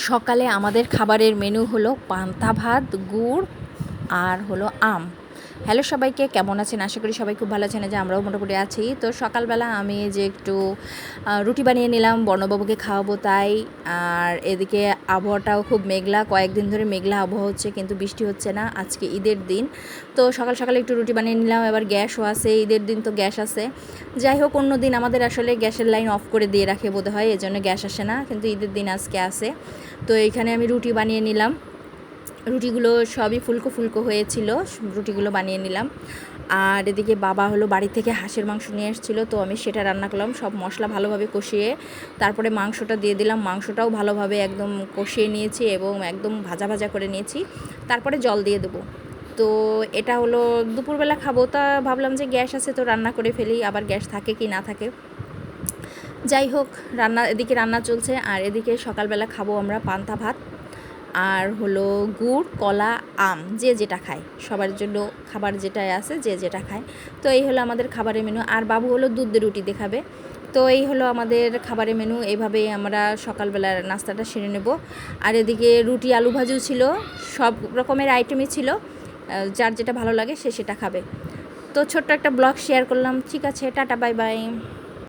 সকালে আমাদের খাবারের মেনু হলো পান্তা ভাত, গুড় আর হলো আম। হ্যালো সবাইকে, কেমন আছেন? আশা করি সবাই খুব ভালো আছেন। যে আমরাও মোটামুটি আছি। তো সকালবেলা আমি যে একটু রুটি বানিয়ে নিলাম, বর্ণবাবুকে খাওয়াবো তাই। আর এদিকে আবহাওয়াটাও খুব মেঘলা, কয়েকদিন ধরে মেঘলা আবহাওয়া হচ্ছে, কিন্তু বৃষ্টি হচ্ছে না। আজকে ঈদের দিন, তো সকাল সকালে একটু রুটি বানিয়ে নিলাম। এবার গ্যাসও আছে, ঈদের দিন তো গ্যাস আছে। যাই হোক, অন্য দিন আমাদের আসলে গ্যাসের লাইন অফ করে দিয়ে রাখে বোধ হয়, এই জন্য গ্যাস আসে না, কিন্তু ঈদের দিন আজকে আসে। তো এইখানে আমি রুটি বানিয়ে নিলাম। রুটিগুলো সবই ফুলকো ফুলকো হয়েছিল, রুটিগুলো বানিয়ে নিলাম। আর এদিকে বাবা হলো বাড়ি থেকে হাঁসের মাংস নিয়ে এসেছিলো, তো আমি সেটা রান্না করলাম। সব মশলা ভালোভাবে কষিয়ে তারপরে মাংসটা দিয়ে দিলাম। মাংসটাও ভালোভাবে একদম কষিয়ে নিয়েছি এবং একদম ভাজা ভাজা করে নিয়েছি। তারপরে জল দিয়ে দেবো। তো এটা হলো দুপুরবেলা খাবো, তা ভাবলাম যে গ্যাস আছে তো রান্না করে ফেলি, আবার গ্যাস থাকে কি না থাকে। যাই হোক, এদিকে রান্না চলছে, আর এদিকে সকালবেলা খাবো আমরা পান্তা ভাত আর হলো গুড়, কলা, আম, যে যেটা খায়, সবার জন্য খাবার যেটাই আছে, যে যেটা খায়। তো এই হলো আমাদের খাবারের মেনু। আর বাবু হলো দুধ দিয়ে রুটি দেখাবে। তো এই হলো আমাদের খাবারের মেনু। এইভাবেই আমরা সকালবেলার নাস্তাটা সেরে নেব। আর এদিকে রুটি, আলু ভাজিও ছিল, সব রকমের আইটেমই ছিল। যার যেটা ভালো লাগে সে সেটা খাবে। তো ছোট্ট একটা ব্লগ শেয়ার করলাম। ঠিক আছে, টাটা, বাই বাই।